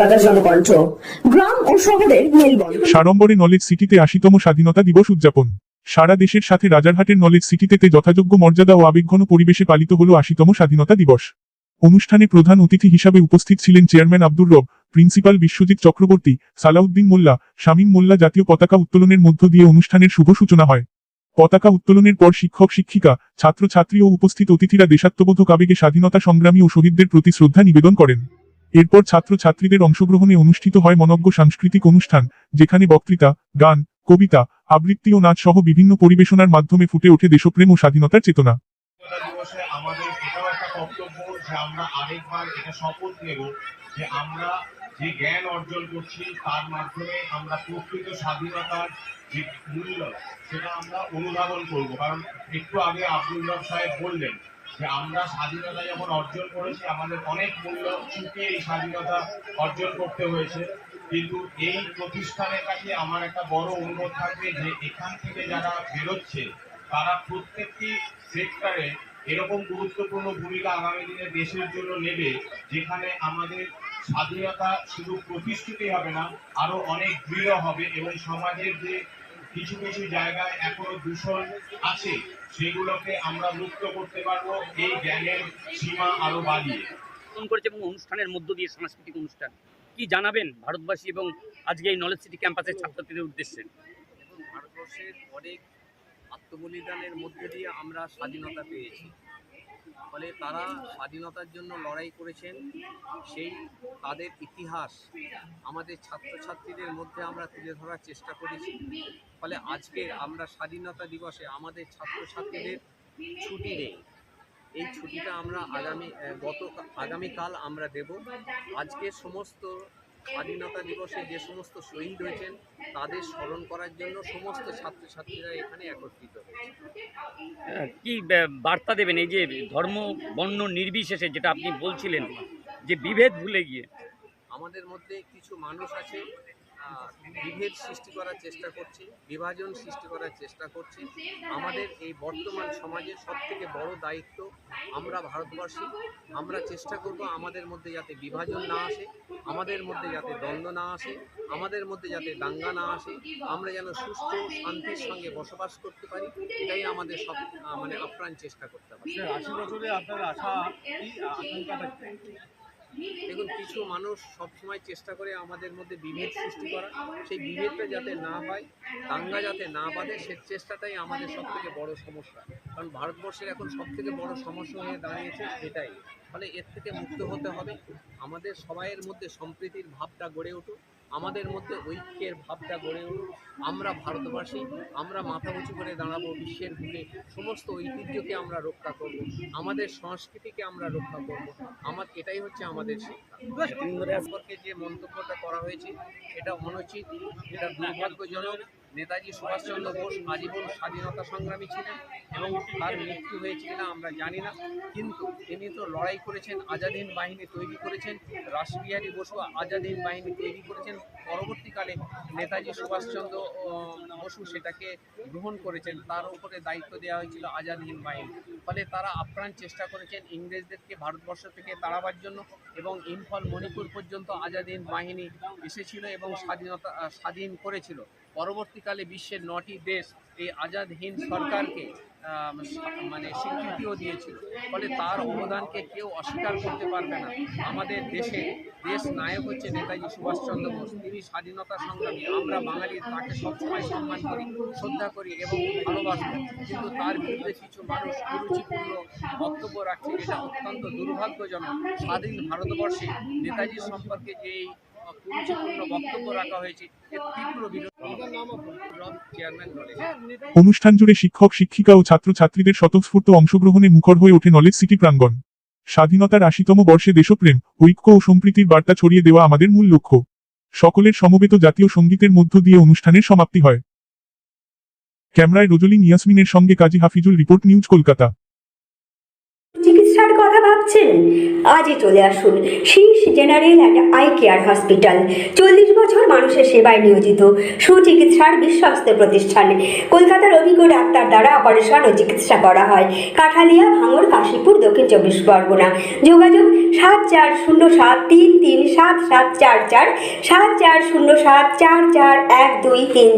কলকাতার জনকণ্ঠ। গ্রাম ও শহরের মেলবন্ধন। সাড়ম্বরে নলেজ সিটিতে ৮০তম স্বাধীনতা দিবস উদযাপন। সারা দেশের সাথে রাজারহাটের নলেজ সিটিতে যথাযোগ্য মর্যাদা ও আবেগঘন পরিবেশে পালিত হল ৮০তম স্বাধীনতা দিবস। অনুষ্ঠানে প্রধান অতিথি হিসাবে উপস্থিত ছিলেন চেয়ারম্যান আব্দুর রব, প্রিন্সিপাল বিশ্বজিৎ চক্রবর্তী, সালাউদ্দিন মোল্লা, শামীম মোল্লা। জাতীয় পতাকা উত্তোলনের মধ্য দিয়ে অনুষ্ঠানের শুভ সূচনা হয়। পতাকা উত্তোলনের পর শিক্ষক শিক্ষিকা, ছাত্রছাত্রী ও উপস্থিত অতিথিরা দেশাত্মবোধক আবেগে স্বাধীনতা সংগ্রামী ও শহীদদের প্রতি শ্রদ্ধা নিবেদন করেন। এরপর ছাত্রছাত্রীদের অংশগ্রহণে অনুষ্ঠিত হয় মনজ্ঞ সাংস্কৃতিক অনুষ্ঠান, যেখানে বক্তৃতা, গান, কবিতা, আবৃত্তি ও নাচ সহ বিভিন্ন পরিবেশনার মাধ্যমে ফুটে ওঠে দেশপ্রেম ও স্বাধীনতার চেতনা। দিবসে আমাদের এটাও একটা কর্তব্য যে আমরা আরেকবার এটা শপথ নেব যে আমরা যে জ্ঞান অর্জন করছি তার মাধ্যমে আমরা প্রকৃত স্বাধীনতার যে মূল্য সেটা আমরা অনুধাবন করব। কারণ একটু আগে আব্দুল রব সাহেব বললেন যে আমরা স্বাধীনতা যখন অর্জন করেছি আমাদের অনেক মূল্য চুকিয়ে এই স্বাধীনতা অর্জন করতে হয়েছে। কিন্তু এই প্রতিষ্ঠানের কাছে আমার একটা বড় অনুরোধ থাকবে যে এখান থেকে যারা বেরোচ্ছে তারা প্রত্যেকটি সেক্টরে এরকম গুরুত্বপূর্ণ ভূমিকা আগামী দিনে দেশের জন্য নেবে, যেখানে আমাদের স্বাধীনতা শুধু প্রতিষ্ঠিত হবে না, আরো অনেক দৃঢ় হবে এবং সমাজের যে কিছু কিছু জায়গায় এখনো দূষণ আছে সেগুলোকে আমরা মুক্ত করতে পারবো এই জ্ঞানের সীমা আরো বাড়িয়ে। করেছে এবং অনুষ্ঠানের মধ্য দিয়ে সাংস্কৃতিক অনুষ্ঠান কি জানাবেন ভারতবাসী এবং আজকে এই নলেজ সিটি ক্যাম্পাসের ছাত্রছাত্রীদের উদ্দেশ্যে? এবং ভারতবর্ষের অনেক আত্মবলিদানের মধ্যে দিয়ে আমরা স্বাধীনতা পেয়েছি। ফলে তারা স্বাধীনতার জন্য লড়াই করেছেন, সেই তাদের ইতিহাস আমাদের ছাত্রছাত্রীদের মধ্যে আমরা তুলে ধরার চেষ্টা করেছি। ফলে আজকে আমরা স্বাধীনতা দিবসে আমাদের ছাত্রছাত্রীদের ছুটি নেই। এই ছুটিটা আমরা আগামীকাল আমরা দেব। আজকে সমস্ত স্বাধীনতা দিবসে যে সমস্ত শহীদ হয়েছেন তাদের স্মরণ করার জন্য সমস্ত ছাত্রছাত্রীরা এখানে একত্রিত হয়েছে। কি বার্তা দেবেন এই যে ধর্ম বর্ণ নির্বিশেষে যেটা আপনি বলছিলেন যে বিভেদ ভুলে গিয়ে? আমাদের মধ্যে কিছু মানুষ আছে বিভেদ সৃষ্টি করার চেষ্টা করছে, বিভাজন সৃষ্টি করার চেষ্টা করছে। আমাদের এই বর্তমান সমাজের সবথেকে বড় দায়িত্ব, আমরা ভারতবাসী, আমরা চেষ্টা করব আমাদের মধ্যে যাতে বিভাজন না আসে, আমাদের মধ্যে যাতে দ্বন্দ্ব না আসে, আমাদের মধ্যে যাতে দাঙ্গা না আসে, আমরা যেন সুস্থ শান্তির সঙ্গে বসবাস করতে পারি। এটাই আমাদের সব আপ্রাণ চেষ্টা করতে হবে। 80 বছরে আপনার আশা কি আকাঙ্ক্ষাটা? দেখুন, কিছু মানুষ সবসময় চেষ্টা করে আমাদের মধ্যে বিভেদ সৃষ্টি করা, সেই বিভেদটা যাতে না হয়, দাঙ্গা যাতে না বাঁধে, সে চেষ্টাটাই আমাদের সবথেকে বড় সমস্যা। কারণ ভারতবর্ষের এখন সবথেকে বড় সমস্যা হয়ে দাঁড়িয়েছে এটাই। ফলে এর থেকে মুক্ত হতে হবে। আমাদের সবাইয়ের মধ্যে সম্প্রীতির ভাবটা গড়ে উঠুক, আমাদের মধ্যে ঐক্যের ভাবটা গড়ে উঠুক। আমরা ভারতবাসী, আমরা মাথা উঁচু করে দাঁড়াবো বিশ্বের বুকে। সমস্ত ঐতিহ্যকে আমরা রক্ষা করব, আমাদের সংস্কৃতিকে আমরা রক্ষা করব। এটাই হচ্ছে আমাদের শিক্ষা। সম্পর্কে যে মন্তব্যটা করা হয়েছে এটা অনুচিত, এটা দুর্ভাগ্যজনক। নেতাজি সুভাষচন্দ্র বোস আজীবন স্বাধীনতা সংগ্রামী ছিলেন এবং তার মৃত্যু হয়েছে কিনা আমরা জানি না, কিন্তু তিনি তো লড়াই করেছেন, আজাদ হিন্দ বাহিনী তৈরি করেছেন, রাসবিহারী বসু আজাদ হিন্দ বাহিনী তৈরি করেছেন। পরবর্তীকালে নেতাজি সুভাষচন্দ্র বসু সেটাকে গ্রহণ করেছেন, তার উপরে দায়িত্ব দেওয়া হয়েছিল আজাদ হিন্দ বাহিনী। ফলে তারা আপ্রাণ চেষ্টা করেছেন ইংরেজদেরকে ভারতবর্ষ থেকে তাড়াবার জন্য এবং ইম্ফল মণিপুর পর্যন্ত আজাদ হিন্দ বাহিনী এসেছিল এবং স্বাধীন করেছিল। পরবর্তীকালে বিশ্বের 9টি দেশ এই আজাদ হিন্দ সরকারকে স্বীকৃতিও দিয়েছিল। ফলে তার অবদানকে কেউ অস্বীকার করতে পারবে না। আমাদের দেশ নায়ক হচ্ছে নেতাজি সুভাষচন্দ্র বোস, তিনি স্বাধীনতা সংগ্রামী। আমরা বাঙালি তাকে সবসময় সম্মান করি, শ্রদ্ধা করি এবং ভালোবাসি। কিন্তু তার বিরুদ্ধে কিছু মানুষ কুরুচিপূর্ণ বক্তব্য রাখছে, এটা অত্যন্ত দুর্ভাগ্যজনক। স্বাধীন ভারতবর্ষে নেতাজি সম্পর্কে যে এই কুরুচিপূর্ণ বক্তব্য রাখা হয়েছে এর তীব্র বিরোধ। Chairman knowledge. অনুষ্ঠান জুড়ে শিক্ষক শিক্ষিকা ও ছাত্রছাত্রীদের স্বতঃস্ফূর্ত অংশগ্রহণে মুখর হয়ে ওঠে নলেজ সিটি প্রাঙ্গণ। স্বাধীনতার ৮০তম বর্ষে দেশপ্রেম, ঐক্য ও সম্প্রীতির বার্তা ছড়িয়ে দেওয়া আমাদের মূল লক্ষ্য। সকলের সমবেত জাতীয় সঙ্গীতের মধ্য দিয়ে অনুষ্ঠানের সমাপ্তি হয়। ক্যামেরায় রোজলিন ইয়াসমিনের সঙ্গে কাজী হাফিজুল, রিপোর্ট নিউজ কলকাতা। চিকিৎসার কথা ভাবছেন? আজই চলে আসুন শীর্ষ general and eye care hospital. 40 বছর মানুষের সেবায় নিয়োজিত সুচিকিৎসার বিশ্বস্ত প্রতিষ্ঠান। কলকাতার অভিজ্ঞ ডাক্তার দ্বারা অপারেশন ও চিকিৎসা করা হয়। কাঠালিয়া, ভাঙড়, কাশীপুর, দক্ষিণ 24 পরগনা। যোগাযোগ 7407337744, 7407441233।